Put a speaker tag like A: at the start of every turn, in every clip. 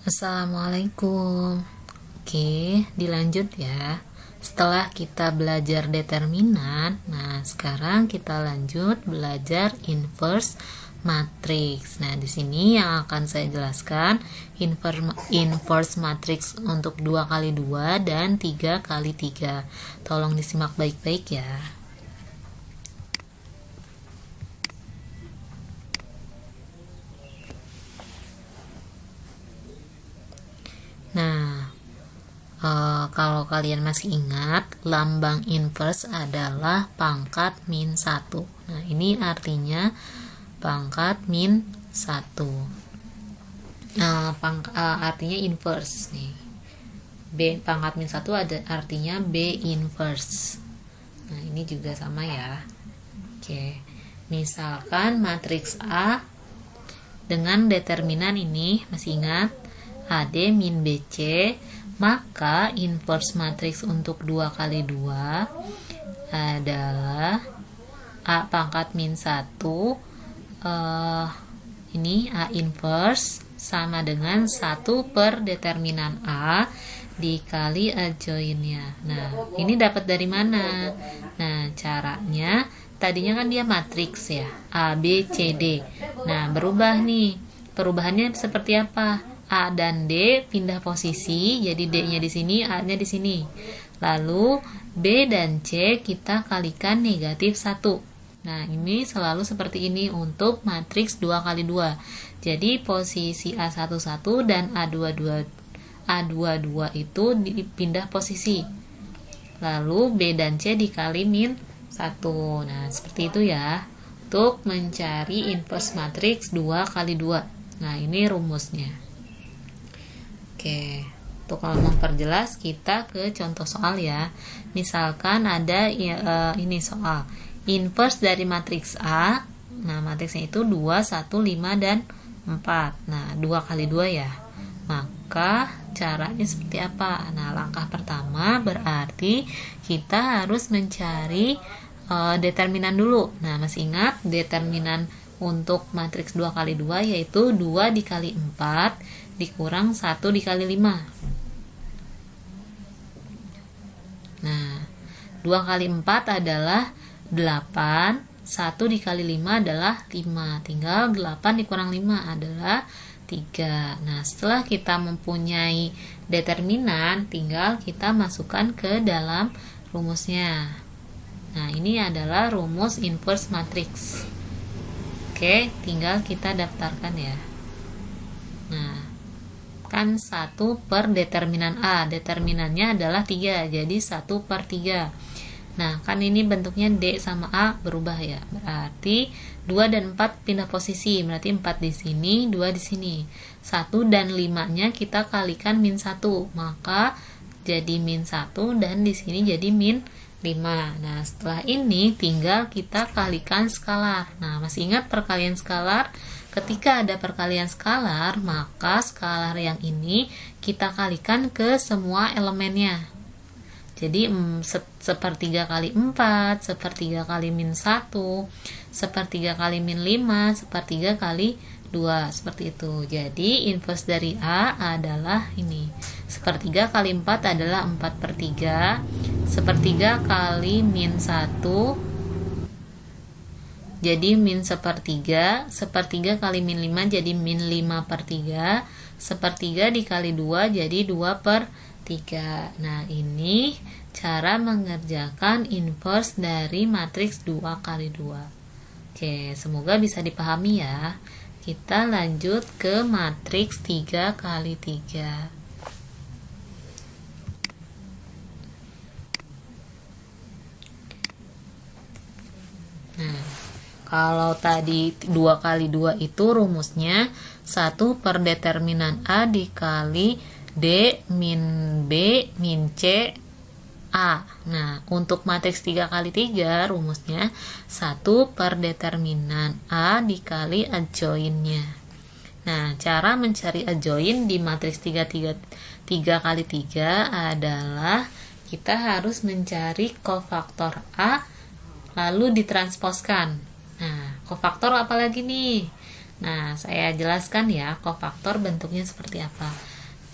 A: Assalamualaikum. Oke, dilanjut ya. Setelah kita belajar determinan, nah sekarang kita lanjut belajar inverse matrix. Nah, di sini yang akan saya jelaskan inverse matrix untuk 2 kali 2 dan 3 kali 3. Tolong disimak baik-baik ya. Nah, kalau kalian masih ingat, lambang inverse adalah pangkat min 1. Nah, ini artinya pangkat min 1. Artinya inverse nih. B pangkat min 1 ada artinya B inverse. Nah, ini juga sama ya. Oke. Misalkan matriks A dengan determinan ini, masih ingat? AD min BC, maka inverse matriks untuk 2 kali 2 adalah A pangkat min 1, ini A inverse sama dengan 1 per determinan A dikali adjoinnya. Nah, ini dapat dari mana? Nah, caranya, tadinya kan dia matriks ya, A, B, C, D. Nah, berubah nih. Perubahannya seperti apa? A dan D pindah posisi, jadi D-nya di sini, A-nya di sini. Lalu B dan C kita kalikan negatif 1. Nah, ini selalu seperti ini untuk matriks 2 kali 2. Jadi posisi A11 dan A22 itu dipindah posisi. Lalu B dan C dikali min 1. Nah, seperti itu ya. Untuk mencari inverse matriks 2 kali 2. Nah, ini rumusnya. Oke, untuk kalau memperjelas kita ke contoh soal ya. Misalkan ada ini soal inverse dari matriks A. Nah, matriksnya itu 2, 1, 5, dan 4. Nah, 2 kali 2 ya. Maka caranya seperti apa? Nah, langkah pertama berarti kita harus mencari determinan dulu. Nah, masih ingat determinan untuk matriks 2 kali 2 yaitu 2 dikali 4 dikurang 1 dikali 5. Nah, 2 kali 4 adalah 8, 1 dikali 5 adalah 5. Tinggal 8 dikurang 5 adalah 3. Nah, setelah kita mempunyai determinan, tinggal kita masukkan ke dalam rumusnya. Nah, ini adalah rumus inverse matrix. Oke, tinggal kita daftarkan ya. Nah, kan 1 per determinan A. Determinannya adalah 3, jadi 1 per 3. Nah, kan ini bentuknya D sama A berubah ya. Berarti 2 dan 4 pindah posisi. Berarti 4 di sini, 2 di sini. 1 dan 5-nya kita kalikan min 1. Maka jadi min 1 dan di sini jadi min 5. Nah, setelah ini tinggal kita kalikan skalar. Nah, masih ingat perkalian skalar? Ketika ada perkalian skalar, maka skalar yang ini kita kalikan ke semua elemennya. Jadi, sepertiga kali 4, sepertiga kali min 1, sepertiga kali min 5, sepertiga kali 2, seperti itu. Jadi, inverse dari A adalah ini. Sepertiga kali 4 adalah 4 per 3, sepertiga kali min 1, jadi min sepertiga, sepertiga kali min 5 jadi min 5 per 3, sepertiga dikali 2 jadi 2 per 3. Nah, ini cara mengerjakan inverse dari matriks 2 kali 2. Oke, semoga bisa dipahami ya. Kita lanjut ke matriks 3 kali 3. Nah, kalau tadi 2 kali 2 itu rumusnya 1 per determinan A dikali D min B min C A. Nah, untuk matriks 3 kali 3 rumusnya 1 per determinan A dikali adjoinnya. Nah, cara mencari adjoin di matriks 3 kali 3 adalah kita harus mencari kofaktor A lalu ditransposkan. Nah, kofaktor apa lagi nih? Nah, saya jelaskan ya kofaktor bentuknya seperti apa.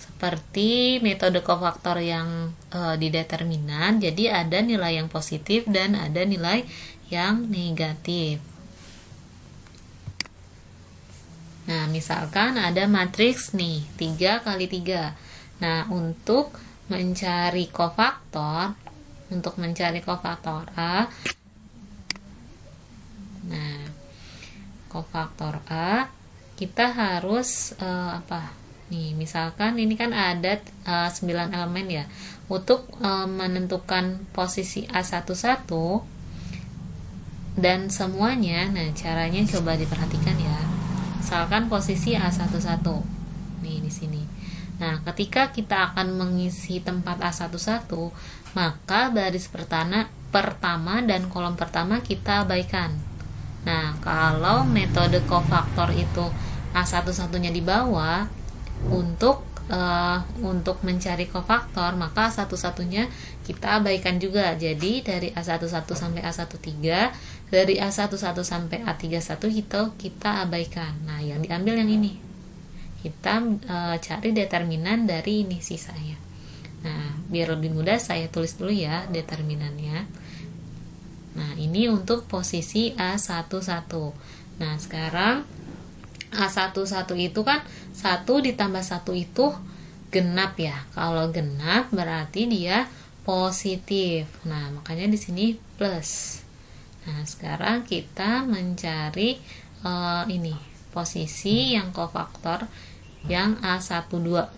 A: Seperti metode kofaktor yang di determinan, jadi ada nilai yang positif dan ada nilai yang negatif. Nah, misalkan ada matriks nih, 3 kali 3. Nah, untuk mencari kofaktor A, nah, kofaktor A kita harus nih, misalkan ini kan ada 9 elemen ya. Untuk menentukan posisi A11 dan semuanya, nah caranya coba diperhatikan ya. Misalkan posisi A11 nih di sini. Nah, ketika kita akan mengisi tempat A11, maka baris pertama dan kolom pertama kita abaikan. Nah, kalau metode kofaktor itu A11-nya di bawah, untuk mencari kofaktor, maka A11-nya kita abaikan juga. Jadi dari A11 sampai A13, dari A11 sampai A31 kita abaikan. Nah, yang diambil yang ini. Kita cari determinan dari ini sisanya. Nah, biar lebih mudah saya tulis dulu ya determinannya. Nah, ini untuk posisi A11. Nah, sekarang A11 itu kan 1 ditambah 1 itu genap ya. Kalau genap berarti dia positif. Nah, makanya di sini plus. Nah, sekarang kita mencari ini posisi yang kofaktor yang A12.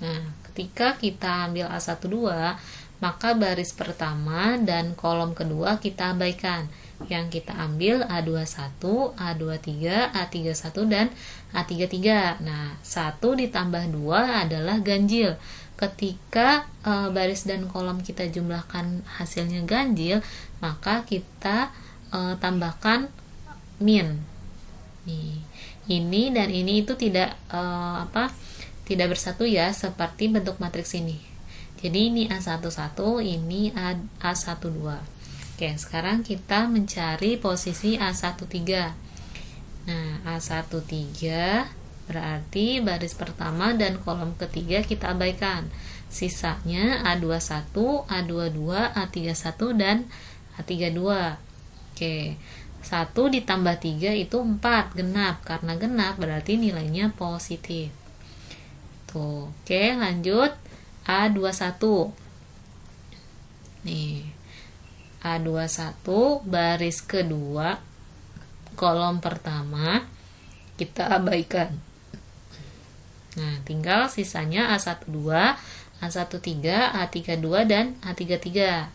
A: Nah, ketika kita ambil A12, maka baris pertama dan kolom kedua kita abaikan. Yang kita ambil A21, A23, A31 dan A33. Nah, 1 ditambah 2 adalah ganjil. Ketika baris dan kolom kita jumlahkan hasilnya ganjil, maka kita tambahkan min. Nih, ini dan ini itu tidak tidak bersatu ya, seperti bentuk matriks ini. Jadi ini A11, ini A12. Oke, sekarang kita mencari posisi A13. Nah, A13 berarti baris pertama dan kolom ketiga kita abaikan. Sisanya A21, A22, A31 dan A32. Oke. 1 ditambah 3 itu 4, genap. Karena genap berarti nilainya positif. Tuh. Oke, lanjut A21. Nih. A21 baris kedua kolom pertama kita abaikan. Nah, tinggal sisanya A12, A13, A32 dan A33.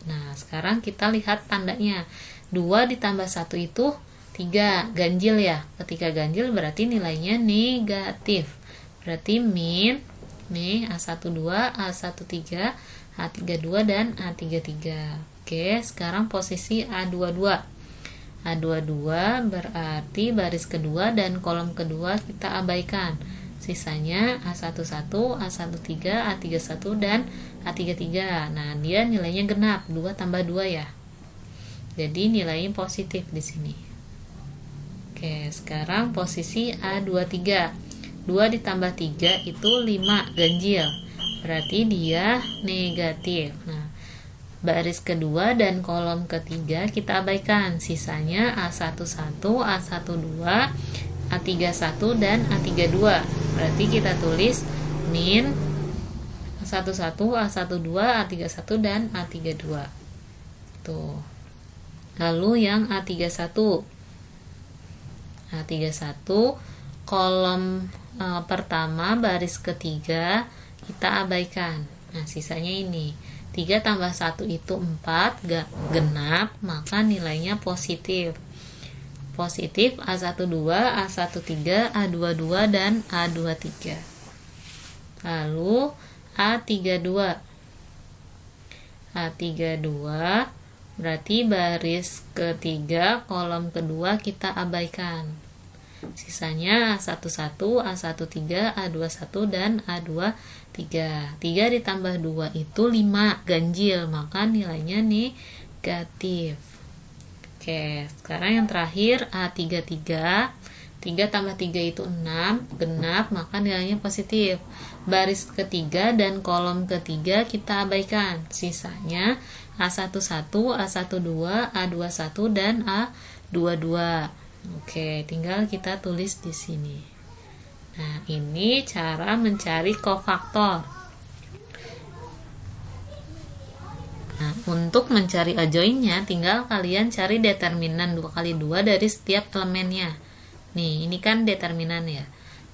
A: Nah, sekarang kita lihat tandanya. 2 ditambah 1 itu 3, ganjil ya. Ketika ganjil berarti nilainya negatif. Berarti min nih A12, A13, A32 dan A33. Oke, sekarang posisi A22. A22 berarti baris kedua dan kolom kedua kita abaikan. Sisanya A11, A13, A31 dan A33. Nah, dia nilainya genap, 2 tambah 2 ya. Jadi nilainya positif di sini. Oke, sekarang posisi A23. 2 ditambah 3 itu 5, ganjil. Berarti dia negatif. Nah, baris kedua dan kolom ketiga kita abaikan. Sisanya A11, A12, A31 dan A32. Berarti kita tulis min A11, A12, A31 dan A32. Tuh. Lalu yang A31. A31 kolom pertama baris ketiga kita abaikan. Nah, sisanya ini 3 tambah 1 itu 4, genap, maka nilainya positif. Positif A12, A13, A22 dan A23. Lalu A32. A32 berarti baris ketiga kolom kedua kita abaikan. Sisanya A11, A13, A21 dan A23. 3 ditambah 2 itu 5, ganjil, maka nilainya negatif. Oke, sekarang yang terakhir A33. 3 tambah 3 itu 6, genap, maka nilainya positif. Baris ketiga dan kolom ketiga kita abaikan. Sisanya A11, A12, A21, dan A22. Oke, tinggal kita tulis di sini. Nah, ini cara mencari kofaktor. Nah, untuk mencari adjoinnya, tinggal kalian cari determinan 2 kali 2 dari setiap elemennya. Nih, ini kan determinan ya.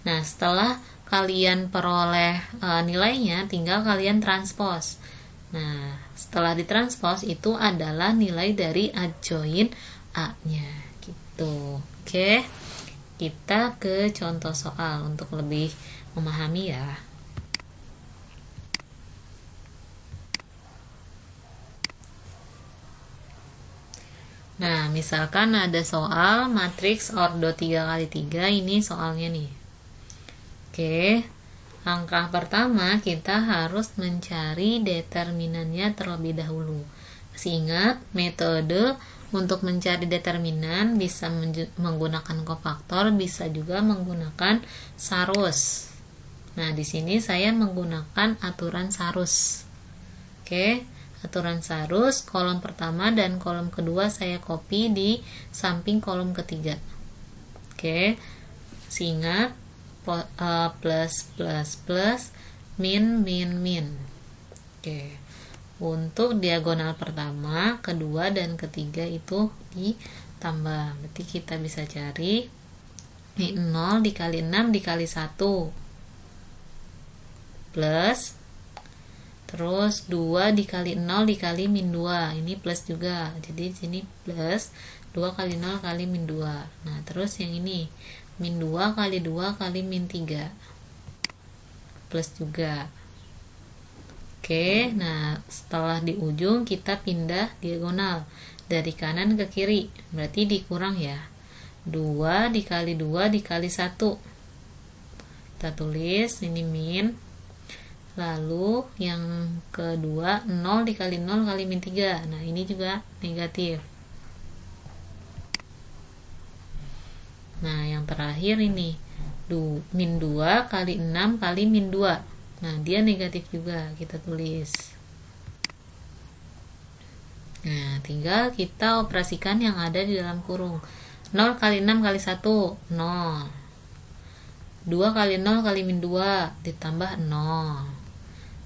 A: Nah, setelah kalian peroleh nilainya, tinggal kalian transpose. Nah, setelah ditranspose itu adalah nilai dari adjoin A-nya. Gitu. Oke, kita ke contoh soal untuk lebih memahami ya. Nah, misalkan ada soal matriks ordo 3 kali 3, ini soalnya nih. Oke, langkah pertama kita harus mencari determinannya terlebih dahulu. Masih ingat, metode untuk mencari determinan bisa menggunakan kofaktor, bisa juga menggunakan sarus. Nah, di sini saya menggunakan aturan sarus. Oke, aturan sarus, kolom pertama dan kolom kedua saya copy di samping kolom ketiga. Oke, ingat plus plus plus, min min min. Oke, untuk diagonal pertama, kedua, dan ketiga itu ditambah. Berarti kita bisa cari ini 0 dikali 6 dikali 1 plus, terus 2 dikali 0 dikali min 2, ini plus juga, jadi sini plus 2 kali 0 kali min 2. Nah, terus yang ini min 2 kali 2 kali min 3, plus juga. Oke, nah setelah di ujung kita pindah diagonal dari kanan ke kiri, berarti dikurang ya, 2 dikali 2 dikali 1, kita tulis ini min. Lalu yang kedua 0 dikali 0 kali min 3. Nah, ini juga negatif. Nah, yang terakhir ini min 2 kali 6 kali min 2. Nah, dia negatif juga, kita tulis. Nah, tinggal kita operasikan yang ada di dalam kurung. 0 kali 6 kali 1, 0. 2 kali 0 kali min 2 ditambah 0.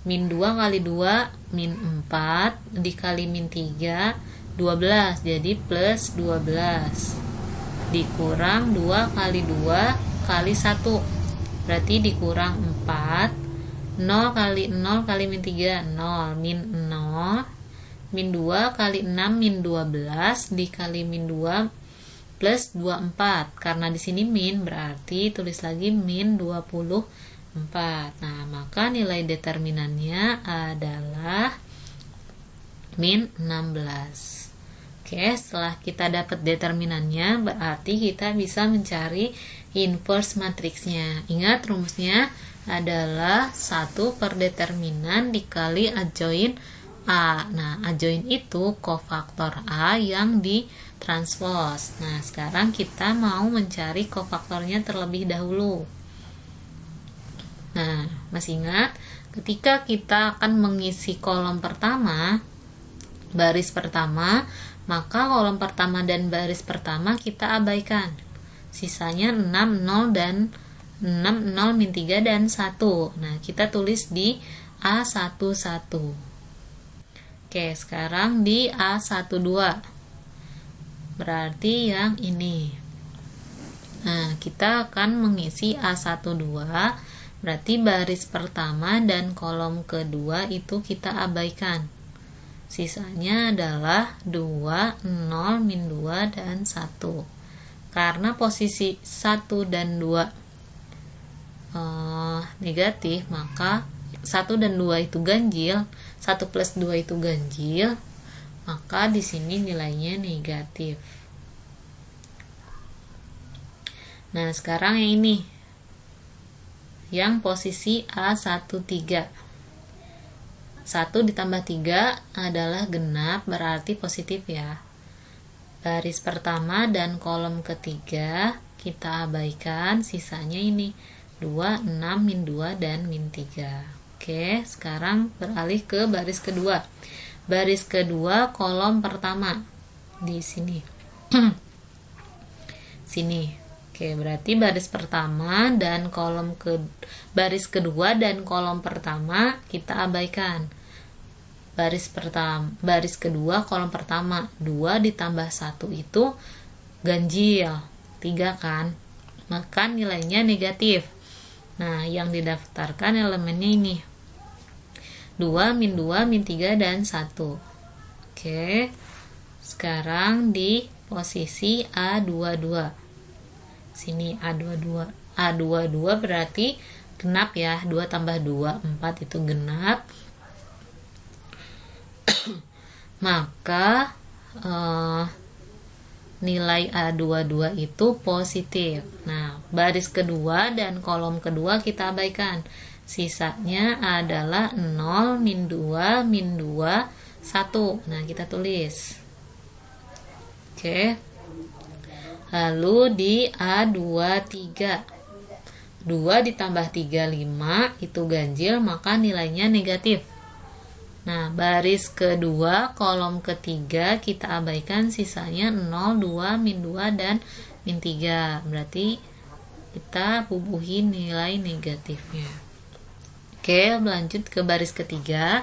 A: Min 2 kali 2 min 4 dikali min 3 12, jadi plus 12 dikurang 2 kali 2 kali 1, berarti dikurang 4. 0 kali 0 kali min 3 0, min 0. Min 2 kali 6 min 12 dikali min 2 plus 24. Karena di sini min, berarti tulis lagi min 24. Nah, maka nilai determinannya adalah min 16. Oke, setelah kita dapat determinannya, berarti kita bisa mencari inverse matriksnya. Ingat rumusnya adalah 1 per determinan dikali adjoin A. Nah, adjoin itu kofaktor A yang ditranspose. Nah, sekarang kita mau mencari kofaktornya terlebih dahulu. Nah, masih ingat, ketika kita akan mengisi kolom pertama, baris pertama, maka kolom pertama dan baris pertama kita abaikan. Sisanya 6, 0, dan 6, 0, min 3, dan 1. Nah, kita tulis di A11. Oke, sekarang di A12. Berarti yang ini. Nah, kita akan mengisi A12. Berarti baris pertama dan kolom kedua itu kita abaikan. Sisanya adalah 2, 0, min 2, dan 1. Karena posisi 1 dan 2 negatif, maka 1 dan 2 itu ganjil, 1 plus 2 itu ganjil, maka di sini nilainya negatif. Nah, sekarang yang ini, yang posisi A13. 1 ditambah 3 adalah genap, berarti positif ya. Baris pertama dan kolom ketiga kita abaikan, sisanya ini 2, 6, min 2, dan min 3. Oke, sekarang beralih ke baris kedua. Baris kedua kolom pertama di sini. Sini. Oke, berarti baris pertama dan baris kedua dan kolom pertama kita abaikan. Baris kedua kolom pertama 2 ditambah 1 itu ganjil 3 kan, maka nilainya negatif. Nah, yang didaftarkan elemennya ini 2, min 2, min 3, dan 1. Oke, sekarang di posisi A22. Sini A22. A22 berarti genap ya, 2 tambah 2, 4 itu genap. Maka nilai A22 itu positif. Nah, baris kedua dan kolom kedua kita abaikan. Sisanya adalah 0, min 2, min 2, 1. Nah, kita tulis. Oke. Lalu di A23. 2 ditambah 3, 5. Itu ganjil, maka nilainya negatif. Nah, baris kedua, kolom ketiga kita abaikan, sisanya 0, 2, min 2, dan min 3. Berarti kita bubuhin nilai negatifnya. Oke, lanjut ke baris ketiga.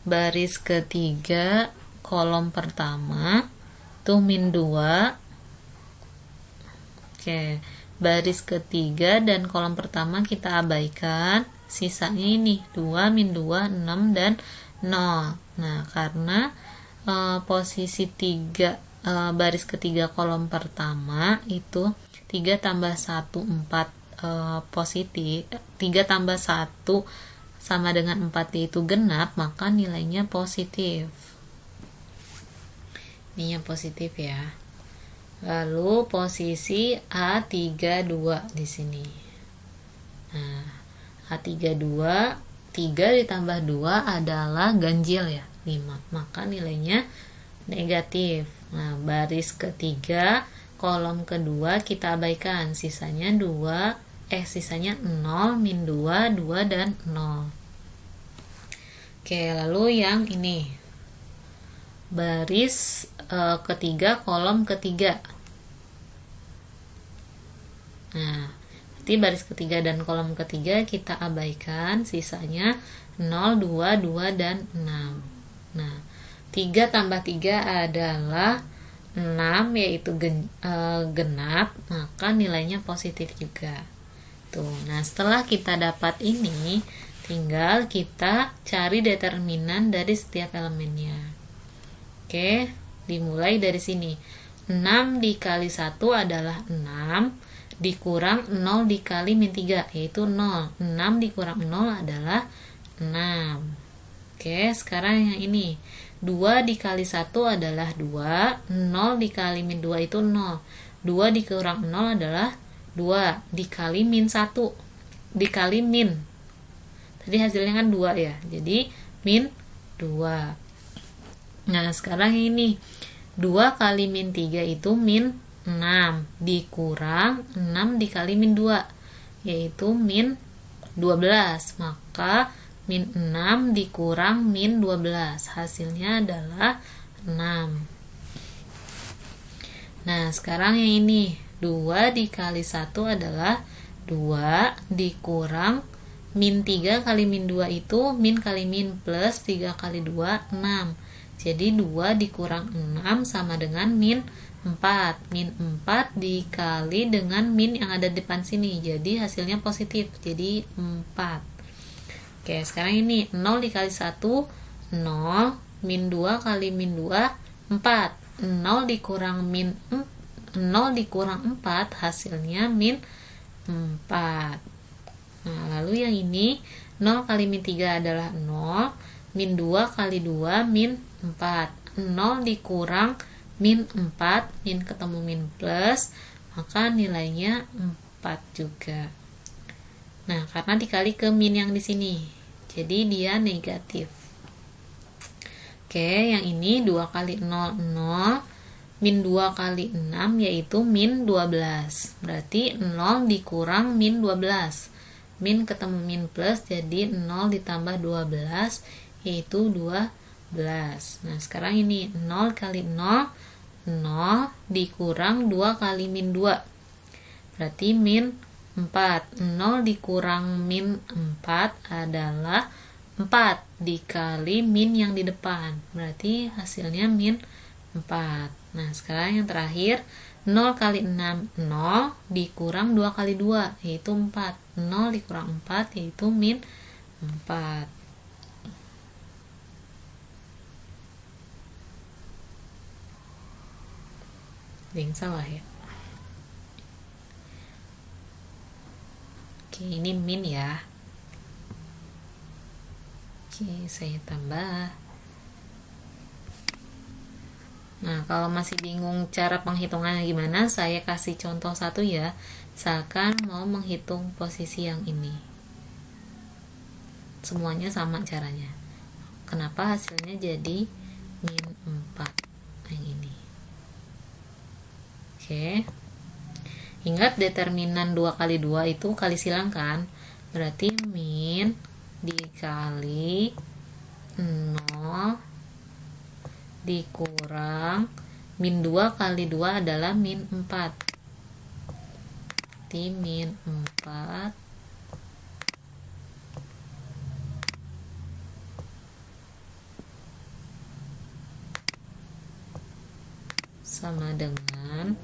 A: Baris ketiga, kolom pertama, tuh min 2. Oke, baris ketiga dan kolom pertama kita abaikan, sisanya ini 2, min 2, 6, dan 0. Nah, karena posisi 3 baris ketiga kolom pertama itu 3 tambah 1, 4 positif, 3 tambah 1 sama dengan 4 yaitu genap, maka nilainya positif. Ini yang positif ya. Lalu posisi A32 di sini. Nah, A32, 3 ditambah 2 adalah ganjil ya, 5. Maka nilainya negatif. Nah, baris ketiga, kolom kedua kita abaikan. Sisanya 0, min 2, 2, dan 0. Oke, lalu yang ini. Baris ketiga, kolom ketiga. Nah, berarti baris ketiga dan kolom ketiga kita abaikan, sisanya 0, 2, 2, dan 6. Nah, 3 tambah 3 adalah 6, yaitu genap, maka nilainya positif juga. Tuh, nah setelah kita dapat ini, tinggal kita cari determinan dari setiap elemennya. Oke, dimulai dari sini. 6 dikali 1 adalah 6, dikurang 0 dikali min 3, yaitu 0. 6 dikurang 0 adalah 6. Oke, sekarang yang ini. 2 dikali 1 adalah 2, 0 dikali min 2 itu 0. 2 dikurang 0 adalah 2, dikali min 1, dikali min. Tadi hasilnya kan 2 ya, jadi min 2. Nah, sekarang ini 2 kali min 3 itu min 6, dikurang 6 dikali min 2, yaitu min 12. Maka min 6 dikurang min 12, hasilnya adalah 6. Nah, sekarang yang ini, 2 dikali 1 adalah 2, dikurang min 3 kali min 2 itu min kali min plus 3 kali 2, 6. Jadi 2 dikurang 6 sama dengan min 4. Min 4 dikali dengan min yang ada di depan sini, jadi hasilnya positif, jadi 4. Oke, sekarang ini 0 dikali 1, 0, min 2 kali min 2, 4. 0 dikurang 4 hasilnya min 4. Nah, lalu yang ini 0 kali min 3 adalah 0, min 2 kali 2 min 4. 0 dikurang min 4, min ketemu min plus, maka nilainya 4 juga. Nah, karena dikali ke min yang di sini, jadi dia negatif. Oke, yang ini 2 kali 0, 0, min 2 kali 6 yaitu min 12. Berarti 0 dikurang min 12. Min ketemu min plus, jadi 0 ditambah 12 yaitu 12. Nah, sekarang ini 0 kali 0, 0 dikurang 2 kali min 2. Berarti min 4. 0 dikurang min 4 adalah 4 dikali min yang di depan. Berarti hasilnya min 4. Nah, sekarang yang terakhir 0 kali 6, 0 dikurang 2 kali 2 yaitu 4. 0 dikurang 4 yaitu min 4. Yang salah ya. Oke, ini min ya. Oke, saya tambah. Nah, kalau masih bingung cara penghitungannya gimana, saya kasih contoh satu ya. Misalkan mau menghitung posisi yang ini. Semuanya sama caranya. Kenapa hasilnya jadi min 4 yang ini? Oke. Ingat determinan 2 kali 2 itu kali silang kan? Berarti min dikali 0 dikurang min 2 kali 2 adalah min 4. Berarti min 4 sama dengan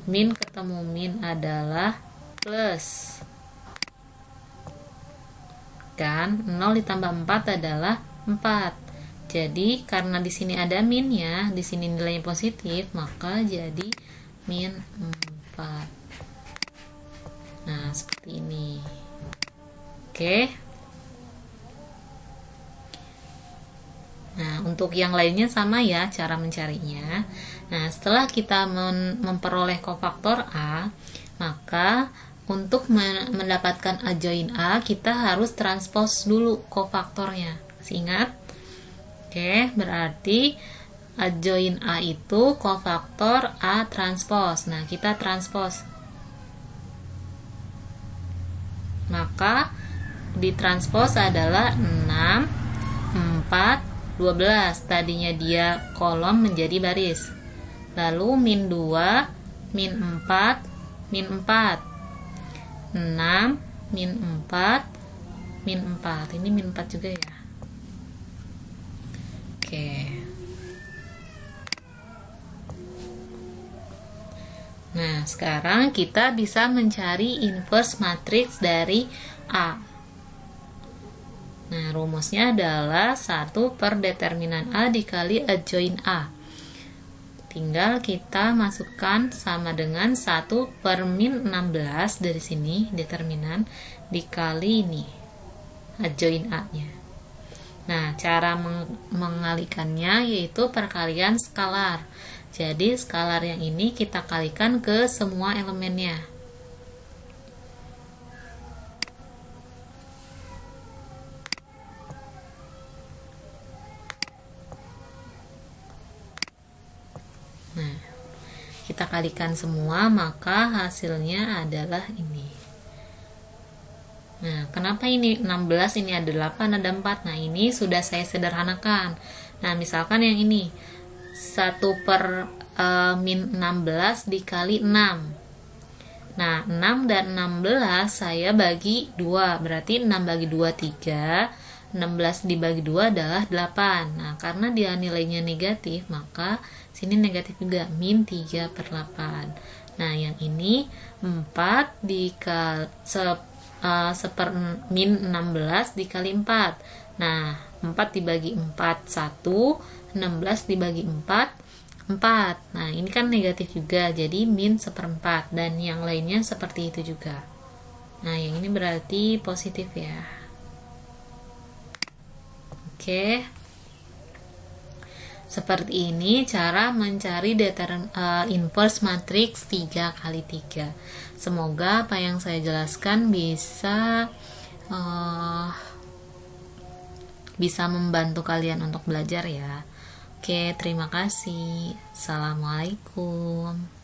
A: min ketemu min adalah plus. Kan 0 ditambah 4 adalah 4. Jadi karena di sini ada minnya, di sini nilainya positif, maka jadi min 4. Nah, seperti ini. Oke. Nah, untuk yang lainnya sama ya cara mencarinya. Nah, setelah kita memperoleh kofaktor A, maka untuk mendapatkan A join A, kita harus transpose dulu kofaktornya. Masih ingat? Oke, berarti A join A itu kofaktor A transpose. Nah, kita transpose. Maka ditranspose adalah 6, 4, 12. Tadinya dia kolom menjadi baris. Lalu min 2, min 4, min 4. 6, min 4, min 4. Ini min 4 juga ya. Oke. Nah, sekarang kita bisa mencari inverse matriks dari A. Nah, rumusnya adalah 1 per determinan A dikali A join A. Tinggal kita masukkan sama dengan 1 per min 16 dari sini, determinan, dikali ini, A join A-nya. Nah, cara mengalikannya yaitu perkalian skalar. Jadi, skalar yang ini kita kalikan ke semua elemennya. Nah, kita kalikan semua, maka hasilnya adalah ini. Nah, kenapa ini 16, ini ada 8, ada 4. Nah, ini sudah saya sederhanakan. Nah, misalkan yang ini 1 per min 16 dikali 6. Nah, 6 dan 16 saya bagi 2. Berarti 6 bagi 2, 3. 16 dibagi 2 adalah 8. Nah, karena dia nilainya negatif, maka sini negatif juga, min 3 per 8. Nah, yang ini 4 dikali seper min 16 dikali 4. Nah, 4 dibagi 4 1, 16 dibagi 4 4. Nah, ini kan negatif juga, jadi min 1/4, dan yang lainnya seperti itu juga. Nah, yang ini berarti positif ya. Oke. Seperti ini cara mencari inverse matriks 3 kali 3. Semoga apa yang saya jelaskan bisa membantu kalian untuk belajar ya. Oke, terima kasih. Assalamualaikum.